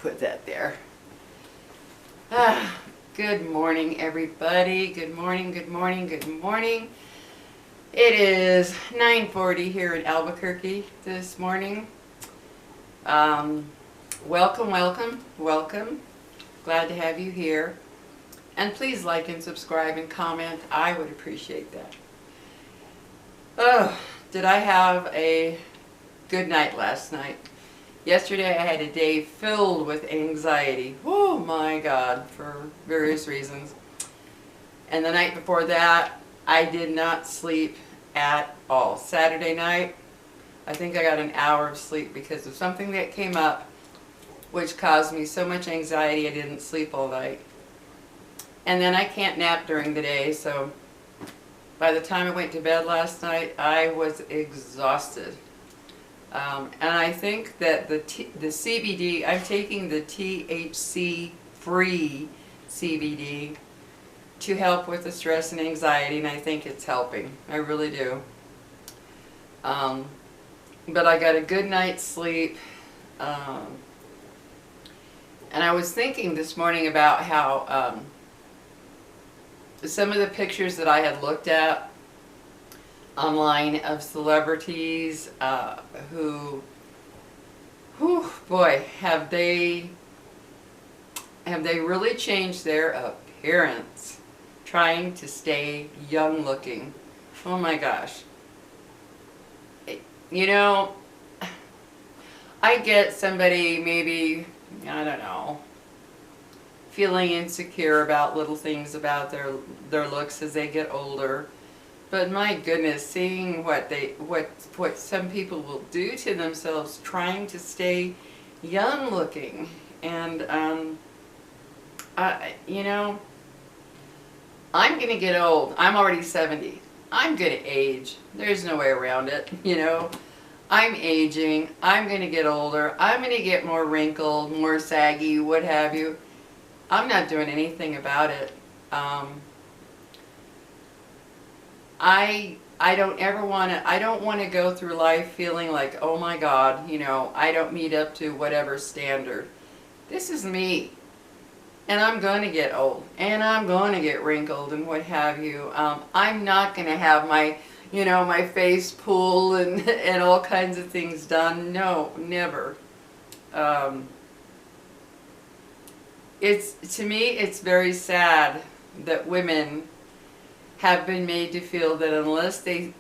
put that there. Good morning, everybody. Good morning, good morning, good morning. It is 9:40 here in Albuquerque this morning. Welcome, welcome, welcome. Glad to have you here. And please like and subscribe and comment. I would appreciate that. Oh, did I have a good night last night? Yesterday I had a day filled with anxiety. Oh my God, for various reasons. And the night before that, I did not sleep at all. Saturday night, I think I got an hour of sleep because of something that came up which caused me so much anxiety I didn't sleep all night. And then I can't nap during the day, so by the time I went to bed last night, I was exhausted. And I think that the CBD, I'm taking the THC-free CBD to help with the stress and anxiety, and I think it's helping. I really do. But I got a good night's sleep. And I was thinking this morning about how some of the pictures that I had looked at online of celebrities who boy, have they really changed their appearance trying to stay young looking. Oh my gosh. You know, I get somebody maybe, I don't know, feeling insecure about little things about their looks as they get older. But my goodness, seeing what some people will do to themselves trying to stay young looking. And you know, I'm gonna get old. I'm already 70. I'm gonna age. There's no way around it, you know. I'm aging. I'm gonna get older. I'm gonna get more wrinkled, more saggy, what have you. I'm not doing anything about it. I don't ever want to, I don't want to go through life feeling like, oh my God, you know, I don't meet up to whatever standard. This is me. And I'm going to get old. And I'm going to get wrinkled and what have you. I'm not going to have my, you know, my face pulled and all kinds of things done. No, never. To me, it's very sad that women have been made to feel that unless they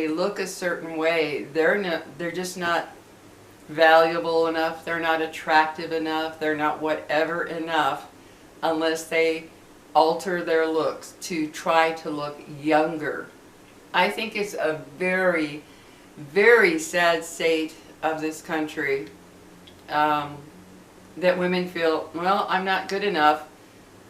look a certain way, they're just not valuable enough, they're not attractive enough, they're not whatever enough unless they alter their looks to try to look younger. I think it's a very, very sad state of this country that women feel, well, I'm not good enough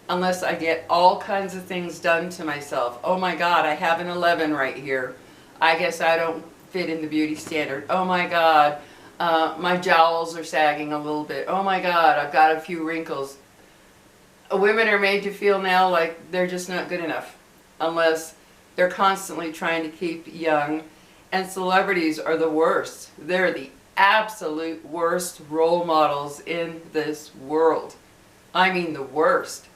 unless I get all kinds of things done to myself. Oh my God, I have an 11 right here. I guess I don't fit in the beauty standard. Oh my God, my jowls are sagging a little bit. Oh my God, I've got a few wrinkles. Women are made to feel now like they're just not good enough unless they're constantly trying to keep young. And celebrities are the worst. They're the absolute worst role models in this world. I mean the worst.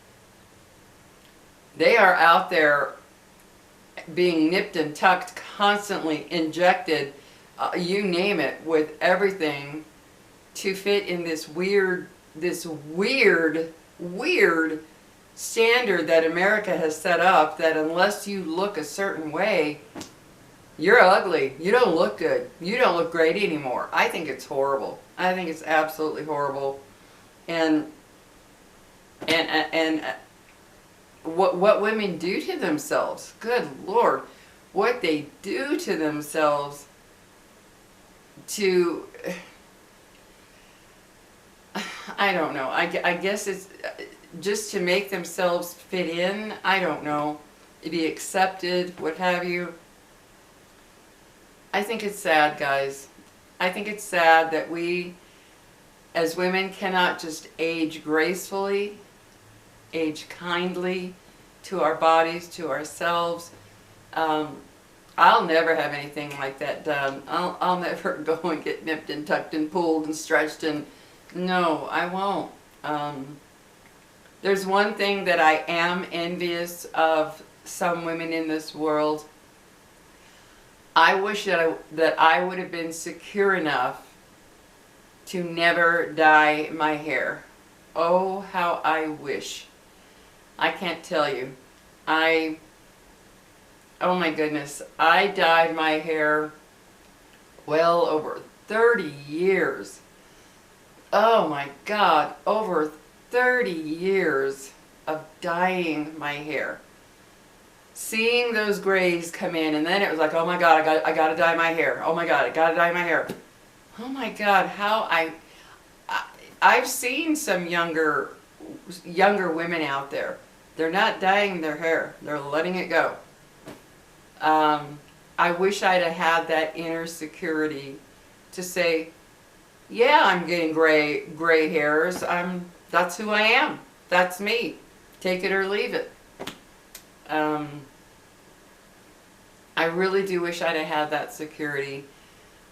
They are out there being nipped and tucked, constantly injected, you name it, with everything to fit in this weird standard that America has set up, that unless you look a certain way, you're ugly. You don't look good. You don't look great anymore. I think it's horrible. I think it's absolutely horrible. And what women do to themselves, good Lord, what they do to themselves to, I don't know, I guess it's just to make themselves fit in, I don't know, to be accepted, what have you. I think it's sad, guys. I think it's sad that we, as women, cannot just age gracefully, age kindly to our bodies, to ourselves. I'll never have anything like that done. I'll never go and get nipped and tucked and pulled and stretched and No, I won't. There's one thing that I am envious of some women in this world. I wish that I would have been secure enough to never dye my hair. Oh, how I wish. I can't tell you. Oh my goodness, I dyed my hair well over 30 years. Oh my God, over 30 years of dyeing my hair. Seeing those grays come in, and then it was like, oh my God, I got to dye my hair. Oh my God, I got to dye my hair. Oh my God, I've seen some younger women out there. They're not dyeing their hair. They're letting it go. I wish I'd have had that inner security to say, yeah, I'm getting gray hairs. That's who I am. That's me. Take it or leave it. I really do wish I'd have had that security.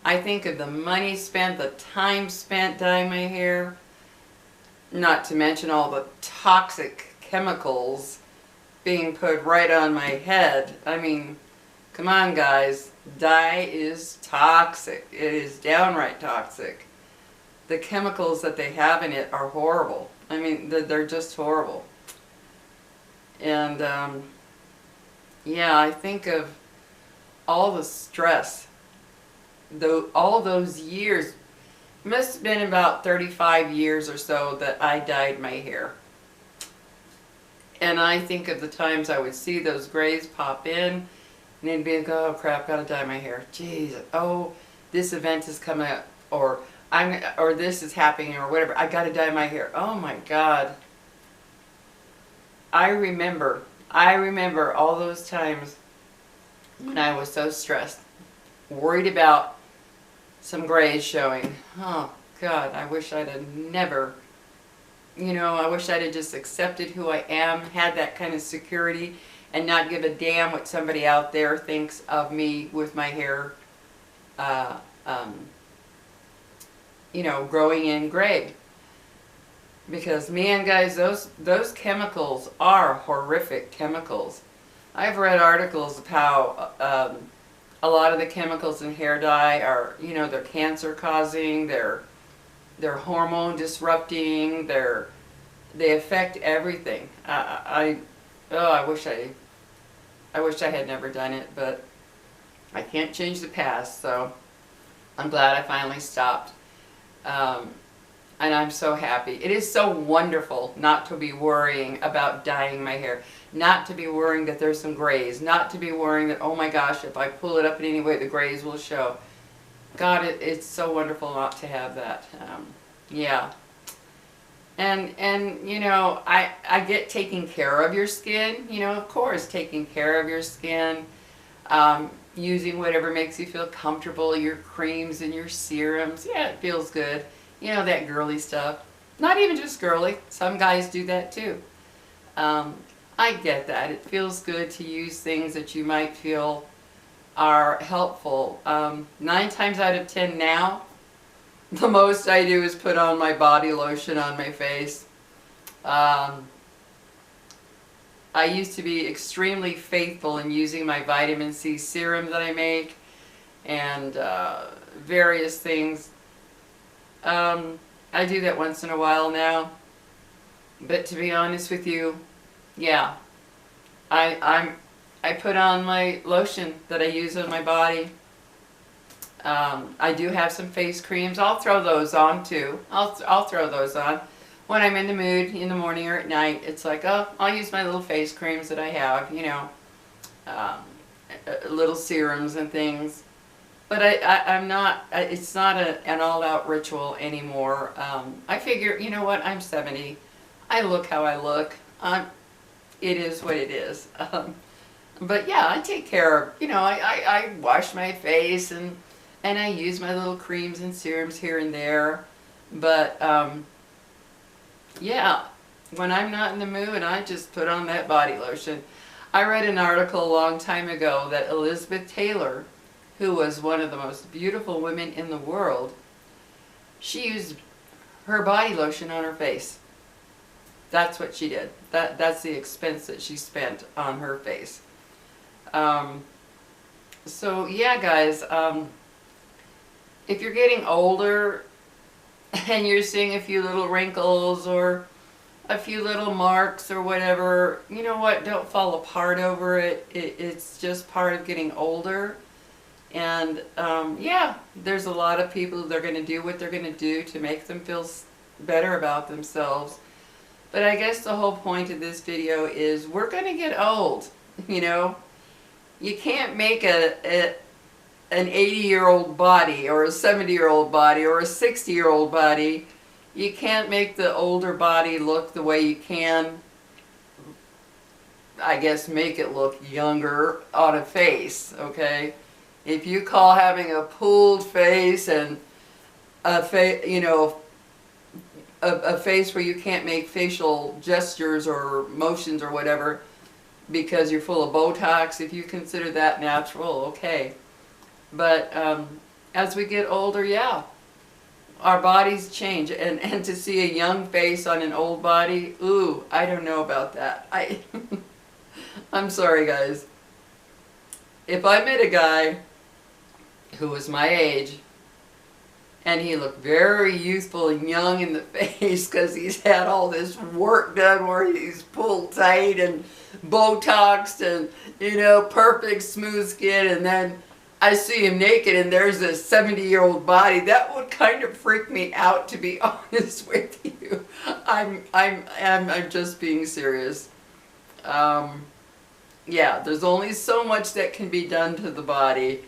I think of the money spent, the time spent dyeing my hair, not to mention all the toxic chemicals being put right on my head. I mean, come on guys, dye is toxic. It is downright toxic. The chemicals that they have in it are horrible. I mean, they're just horrible. And yeah, I think of all the stress, all those years. It must have been about 35 years or so that I dyed my hair. And I think of the times I would see those grays pop in, and then be like, oh crap, gotta dye my hair. Jeez, oh, this event is coming up, or this is happening, or whatever. I gotta dye my hair. Oh my God. I remember all those times when I was so stressed, worried about some grays showing. Oh God, I wish I'd have never, I wish I'd have just accepted who I am, had that kind of security, and not give a damn what somebody out there thinks of me with my hair, growing in gray. Because man, guys, those chemicals are horrific chemicals. I've read articles of how a lot of the chemicals in hair dye are, they're cancer causing, they're hormone disrupting, they affect everything. I wish I had never done it, but I can't change the past, so I'm glad I finally stopped. And I'm so happy. It is so wonderful not to be worrying about dyeing my hair, not to be worrying that there's some grays, not to be worrying that, oh my gosh, if I pull it up in any way, the grays will show. God, it's so wonderful not to have that. Yeah. And I get taking care of your skin, of course, taking care of your skin, using whatever makes you feel comfortable, your creams and your serums. Yeah, it feels good. That girly stuff. Not even just girly. Some guys do that too. I get that. It feels good to use things that you might feel are helpful. 9 times out of 10 now, the most I do is put on my body lotion on my face. I used to be extremely faithful in using my vitamin C serum that I make, and various things. I do that once in a while now, but to be honest with you, yeah, I put on my lotion that I use on my body. I do have some face creams. I'll throw those on too. I'll throw those on when I'm in the mood, in the morning or at night. It's like, oh, I'll use my little face creams that I have, little serums and things. But I'm not, it's not an all-out ritual anymore. I figure, you know what, I'm 70. I look how I look. It is what it is. But yeah, I take care of, I wash my face and I use my little creams and serums here and there. But yeah, when I'm not in the mood, I just put on that body lotion. I read an article a long time ago that Elizabeth Taylor, who was one of the most beautiful women in the world, she used her body lotion on her face. That's what she did. That's the expense that she spent on her face. So yeah, guys, if you're getting older and you're seeing a few little wrinkles or a few little marks or whatever, you know what, don't fall apart over it. It's just part of getting older. And yeah, there's a lot of people that are going to do what they're going to do to make them feel better about themselves. But I guess the whole point of this video is we're going to get old, you know. You can't make an 80-year-old body or a 70-year-old body or a 60-year-old body. You can't make the older body look the way you can, I guess, make it look younger on a face, okay? If you call having a pulled face and a face, you know, a face where you can't make facial gestures or motions or whatever because you're full of Botox, if you consider that natural, okay. But as we get older, yeah, our bodies change. And to see a young face on an old body, ooh, I don't know about that. I'm sorry, guys. If I met a guy who was my age, and he looked very youthful and young in the face because he's had all this work done where he's pulled tight and Botoxed and, you know, perfect smooth skin, and then I see him naked and there's a 70-year-old body, that would kind of freak me out, to be honest with you. I'm just being serious. Yeah, there's only so much that can be done to the body.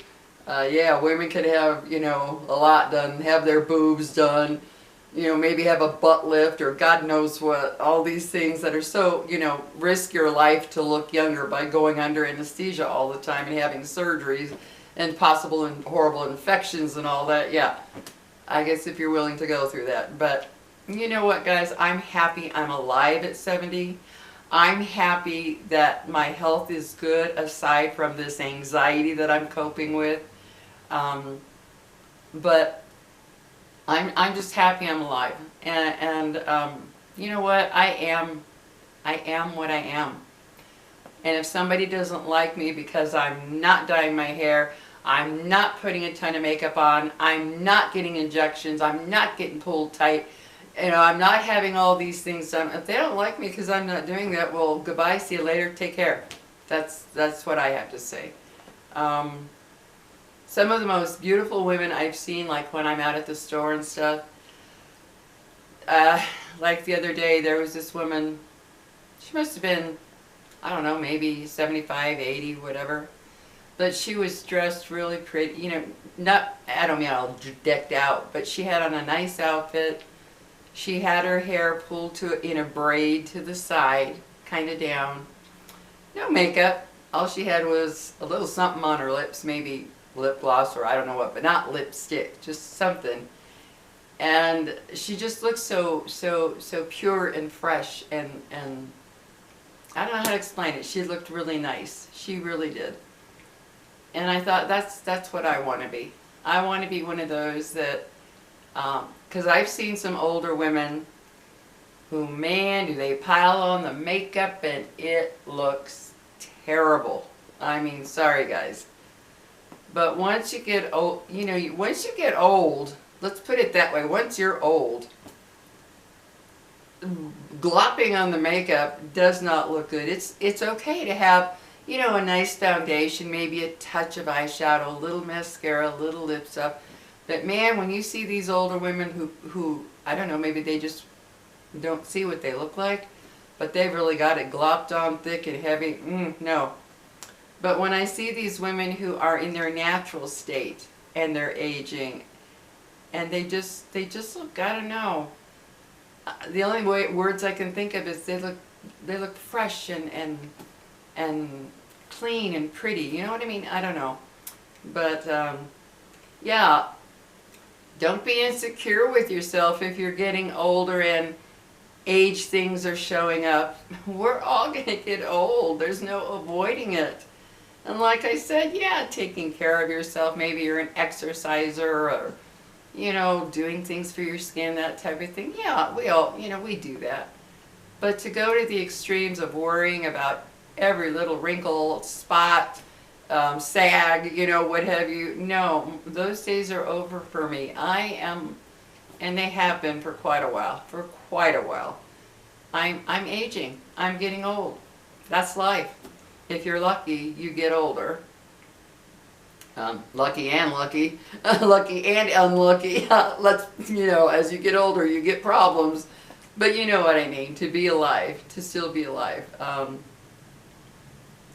Yeah, women could have, you know, a lot done, have their boobs done, you know, maybe have a butt lift or God knows what, all these things that are so, you know, risk your life to look younger by going under anesthesia all the time and having surgeries and possible and horrible infections and all that. Yeah, I guess if you're willing to go through that. But you know what, guys, I'm happy I'm alive at 70. I'm happy that my health is good aside from this anxiety that I'm coping with. But I'm just happy I'm alive. And you know what? I am what I am. And if somebody doesn't like me because I'm not dyeing my hair, I'm not putting a ton of makeup on, I'm not getting injections, I'm not getting pulled tight, you know, I'm not having all these things done. If they don't like me because I'm not doing that, well, goodbye, see you later, take care. That's what I have to say. Some of the most beautiful women I've seen, like when I'm out at the store and stuff, like the other day, there was this woman, she must have been, I don't know, maybe 75, 80, whatever. But she was dressed really pretty, you know, not, I don't mean all decked out, but she had on a nice outfit. She had her hair pulled to in a braid to the side, kind of down. No makeup. All she had was a little something on her lips, maybe lip gloss or I don't know what, but not lipstick, just something. And she just looked so pure and fresh, and I don't know how to explain it. She looked really nice. She really did. And I thought, that's what I want to be. I want to be one of those that, because I've seen some older women who, man, do they pile on the makeup and it looks terrible. I mean, sorry guys. But once you get old, you know, once you get old, let's put it that way, once you're old, glopping on the makeup does not look good. It's okay to have, you know, a nice foundation, maybe a touch of eyeshadow, a little mascara, a little lip stuff. But man, when you see these older women who I don't know, maybe they just don't see what they look like, but they've really got it glopped on thick and heavy, no. But when I see these women who are in their natural state and they're aging, and they just look, I don't know. The only words I can think of is they look fresh and clean and pretty. You know what I mean? I don't know. But yeah, don't be insecure with yourself if you're getting older and age things are showing up. We're all going to get old. There's no avoiding it. And like I said, yeah, taking care of yourself. Maybe you're an exerciser or you know, doing things for your skin, that type of thing. Yeah, we all, you know, we do that. But to go to the extremes of worrying about every little wrinkle, spot, sag, you know, what have you, no, those days are over for me. I am, and they have been for quite a while, I'm aging. I'm getting old. That's life. If you're lucky, you get older. Lucky and lucky, lucky and unlucky. Let's, you know, as you get older, you get problems. But you know what I mean, to be alive, to still be alive.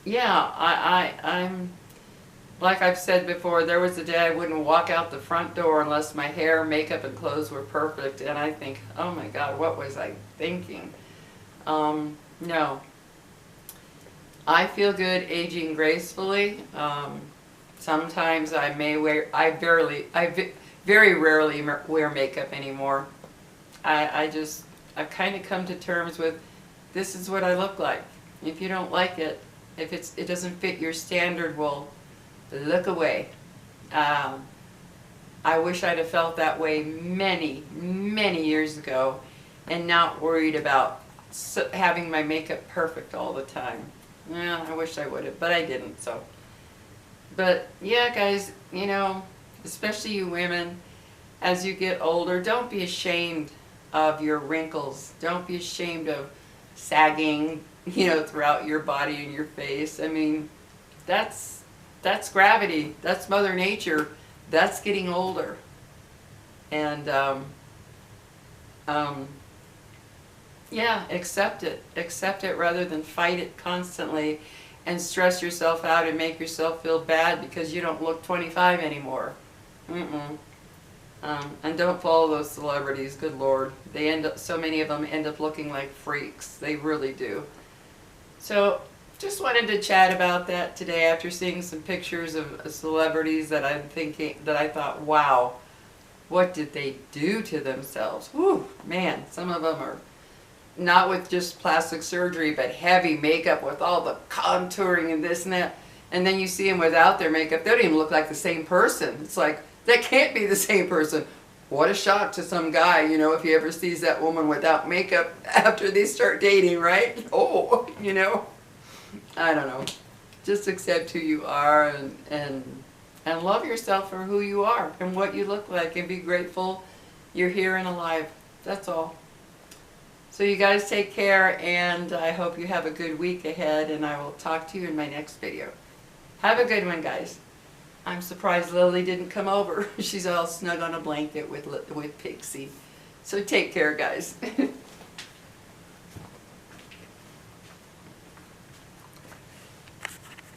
Yeah, I'm, like I've said before, there was a day I wouldn't walk out the front door unless my hair, makeup, and clothes were perfect. And I think, oh my God, what was I thinking? No. I feel good aging gracefully. Sometimes I may wear, I very rarely wear makeup anymore. I've kind of come to terms with, this is what I look like. If you don't like it, if it doesn't fit your standard, well, look away. I wish I'd have felt that way many, many years ago and not worried about having my makeup perfect all the time. Yeah, I wish I would have, but I didn't, so. But yeah, guys, you know, especially you women, as you get older, don't be ashamed of your wrinkles. Don't be ashamed of sagging, you know, throughout your body and your face. I mean, that's gravity. That's Mother Nature. That's getting older. And yeah, accept it. Accept it rather than fight it constantly and stress yourself out and make yourself feel bad because you don't look 25 anymore. And don't follow those celebrities, good Lord. They end up, so many of them end up looking like freaks. They really do. So, just wanted to chat about that today after seeing some pictures of celebrities that I thought, wow, what did they do to themselves? Whew, man, some of them are not with just plastic surgery, but heavy makeup with all the contouring and this and that. And then you see them without their makeup, they don't even look like the same person. It's like, that can't be the same person. What a shock to some guy, you know, if he ever sees that woman without makeup after they start dating, right? Oh, you know, I don't know. Just accept who you are and love yourself for who you are and what you look like and be grateful you're here and alive. That's all. So you guys take care, and I hope you have a good week ahead, and I will talk to you in my next video. Have a good one, guys. I'm surprised Lily didn't come over. She's all snug on a blanket with Pixie. So take care, guys.